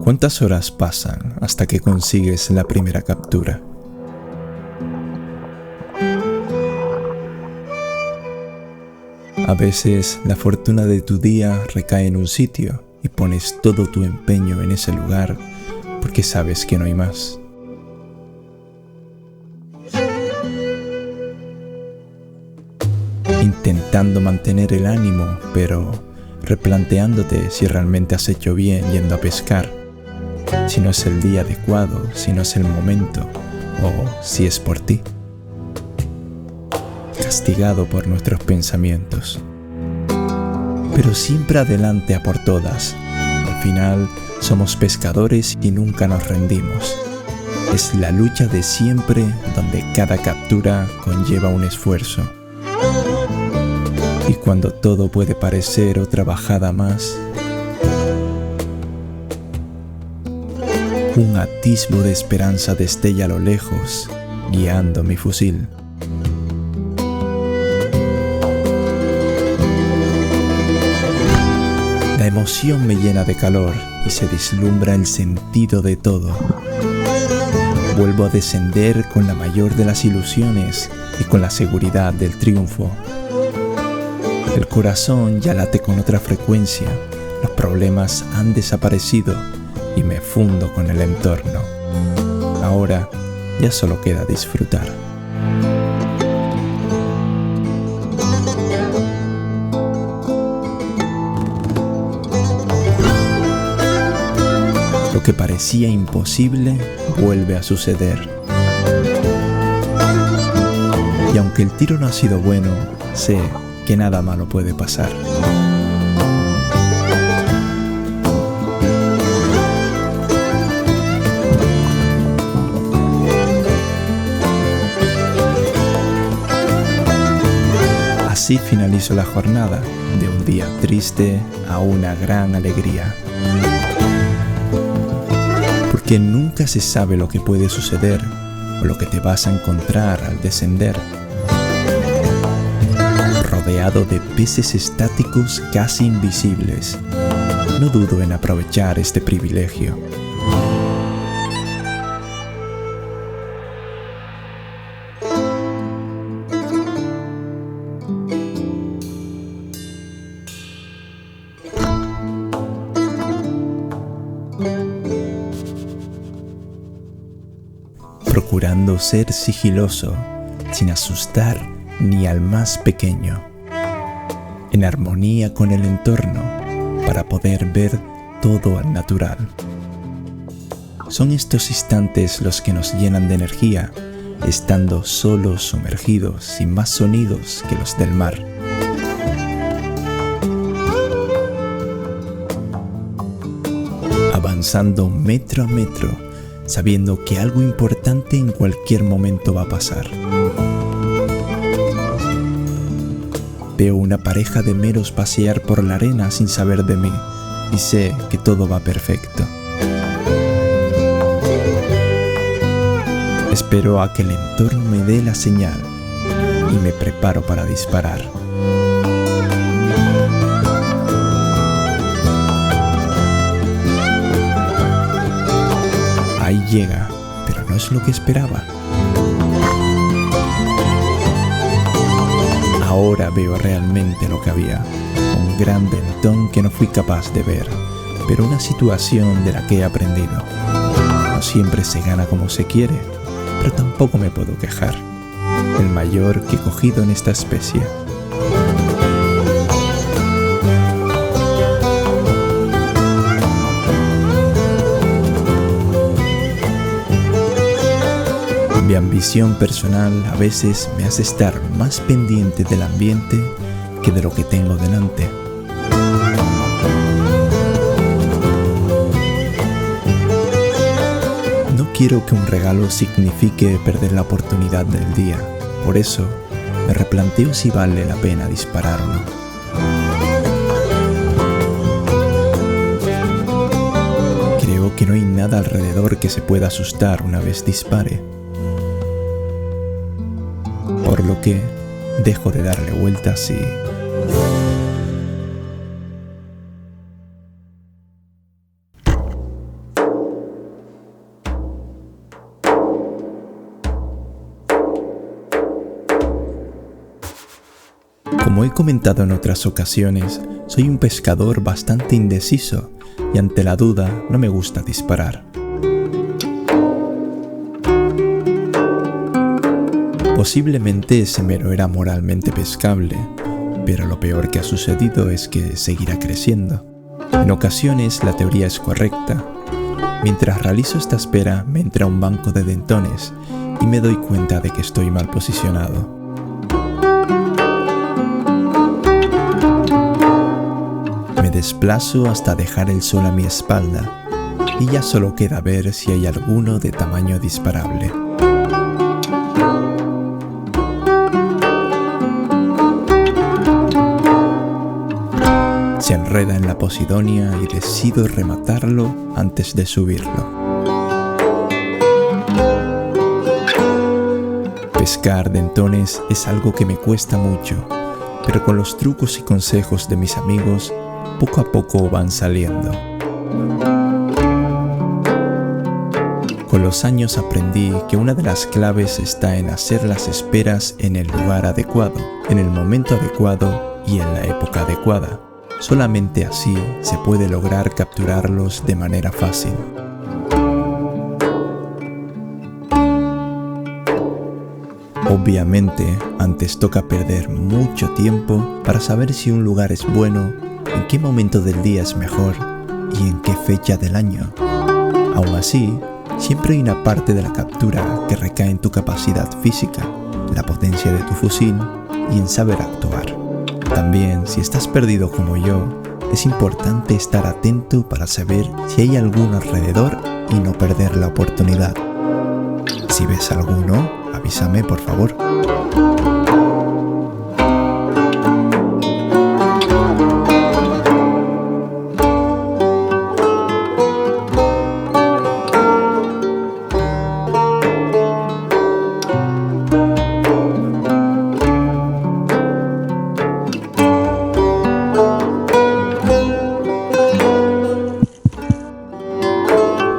¿Cuántas horas pasan hasta que consigues la primera captura? A veces la fortuna de tu día recae en un sitio y pones todo tu empeño en ese lugar porque sabes que no hay más. Intentando mantener el ánimo, pero replanteándote si realmente has hecho bien yendo a pescar, si no es el día adecuado, si no es el momento, o si es por ti. Castigado por nuestros pensamientos. Pero siempre adelante a por todas. Al final somos pescadores y nunca nos rendimos. Es la lucha de siempre donde cada captura conlleva un esfuerzo. Y cuando todo puede parecer otra bajada más, un atisbo de esperanza destella a lo lejos, guiando mi fusil. La emoción me llena de calor y se vislumbra el sentido de todo. Vuelvo a descender con la mayor de las ilusiones y con la seguridad del triunfo. El corazón ya late con otra frecuencia, los problemas han desaparecido y me fundo con el entorno. Ahora ya solo queda disfrutar. Lo que parecía imposible vuelve a suceder. Y aunque el tiro no ha sido bueno, sé que nada malo puede pasar. Así finalizo la jornada, de un día triste a una gran alegría. Porque nunca se sabe lo que puede suceder o lo que te vas a encontrar al descender. Rodeado de peces estáticos casi invisibles, no dudo en aprovechar este privilegio. Procurando ser sigiloso, sin asustar ni al más pequeño, en armonía con el entorno, para poder ver todo al natural. Son estos instantes los que nos llenan de energía, estando solos sumergidos, sin más sonidos que los del mar. Avanzando metro a metro, sabiendo que algo importante en cualquier momento va a pasar. Veo una pareja de meros pasear por la arena sin saber de mí y sé que todo va perfecto. Espero a que el entorno me dé la señal y me preparo para disparar. Ahí llega, pero no es lo que esperaba. Ahora veo realmente lo que había, un gran ventón que no fui capaz de ver, pero una situación de la que he aprendido. No siempre se gana como se quiere, pero tampoco me puedo quejar. El mayor que he cogido en esta especie. Mi ambición personal a veces me hace estar más pendiente del ambiente que de lo que tengo delante. No quiero que un regalo signifique perder la oportunidad del día. Por eso me replanteo si vale la pena disparar o no. Creo que no hay nada alrededor que se pueda asustar una vez dispare. Por lo que dejo de darle vueltas y Como he comentado en otras ocasiones, soy un pescador bastante indeciso y ante la duda no me gusta disparar. Posiblemente ese mero era moralmente pescable, pero lo peor que ha sucedido es que seguirá creciendo. En ocasiones la teoría es correcta. Mientras realizo esta espera me entra un banco de dentones y me doy cuenta de que estoy mal posicionado. Me desplazo hasta dejar el sol a mi espalda y ya solo queda ver si hay alguno de tamaño disparable. Se enreda en la posidonia y decido rematarlo antes de subirlo. Pescar dentones es algo que me cuesta mucho, pero con los trucos y consejos de mis amigos, poco a poco van saliendo. Con los años aprendí que una de las claves está en hacer las esperas en el lugar adecuado, en el momento adecuado y en la época adecuada. Solamente así se puede lograr capturarlos de manera fácil. Obviamente, antes toca perder mucho tiempo para saber si un lugar es bueno, en qué momento del día es mejor y en qué fecha del año. Aún así, siempre hay una parte de la captura que recae en tu capacidad física, la potencia de tu fusil y en saber actuar. También, si estás perdido como yo, es importante estar atento para saber si hay alguno alrededor y no perder la oportunidad. Si ves alguno, avísame por favor.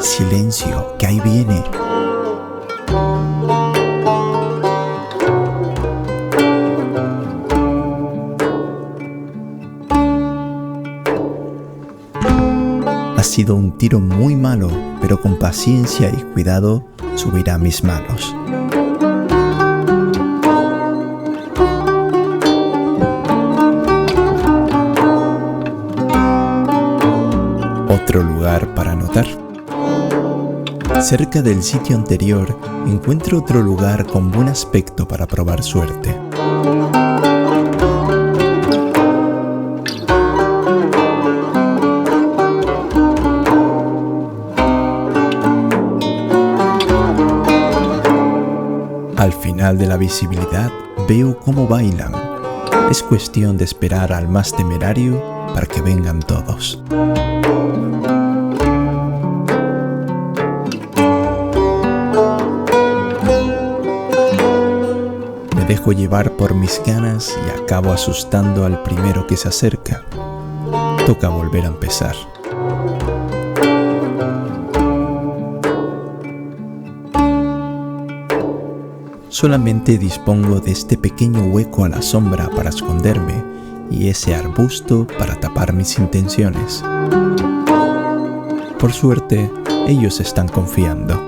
Silencio, que ahí viene. Ha sido un tiro muy malo, pero con paciencia y cuidado subirá a mis manos. Otro lugar para anotar. Cerca del sitio anterior encuentro otro lugar con buen aspecto para probar suerte. Al final de la visibilidad veo cómo bailan. Es cuestión de esperar al más temerario para que vengan todos. Me dejo llevar por mis ganas y acabo asustando al primero que se acerca. Toca volver a empezar. Solamente dispongo de este pequeño hueco a la sombra para esconderme y ese arbusto para tapar mis intenciones. Por suerte, ellos están confiando.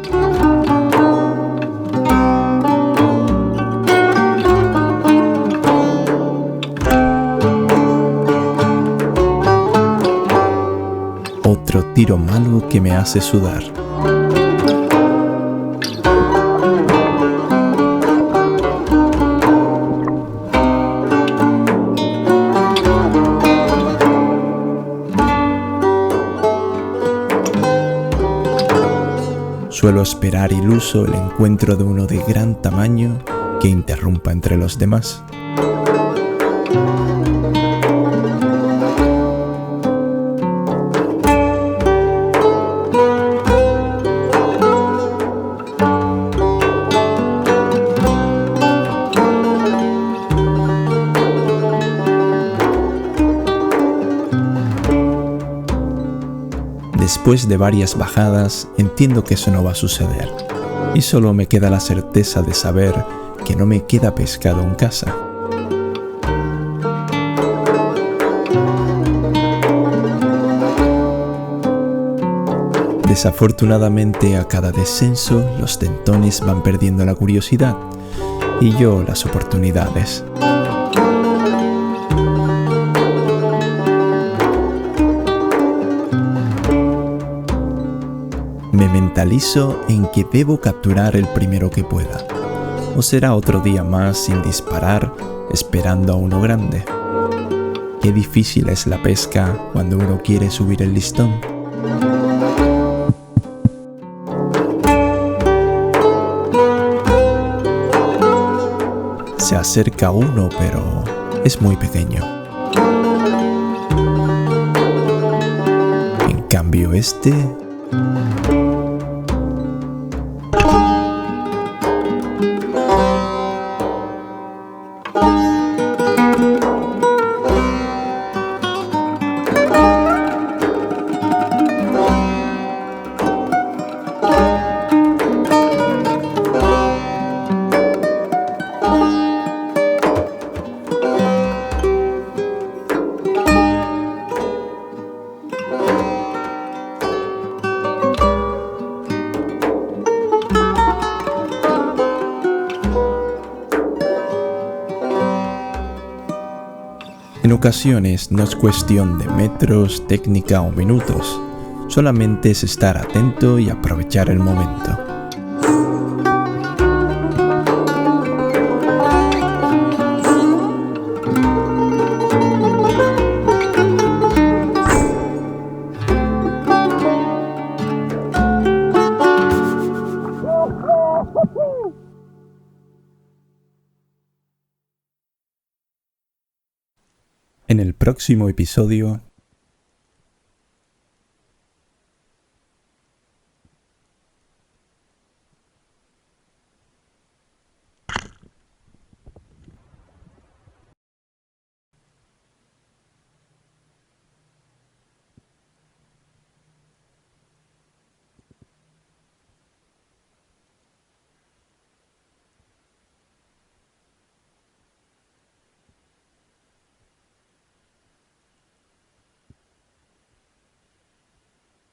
Otro tiro malo que me hace sudar. Suelo esperar iluso el encuentro de uno de gran tamaño que interrumpa entre los demás. Después de varias bajadas, entiendo que eso no va a suceder, y solo me queda la certeza de saber que no me queda pescado en casa. Desafortunadamente, a cada descenso, los tentones van perdiendo la curiosidad y yo las oportunidades. Me mentalizo en que debo capturar el primero que pueda, o será otro día más sin disparar, esperando a uno grande. Qué difícil es la pesca cuando uno quiere subir el listón. Se acerca uno, pero es muy pequeño. En cambio este... En ocasiones no es cuestión de metros, técnica o minutos, solamente es estar atento y aprovechar el momento. En el próximo episodio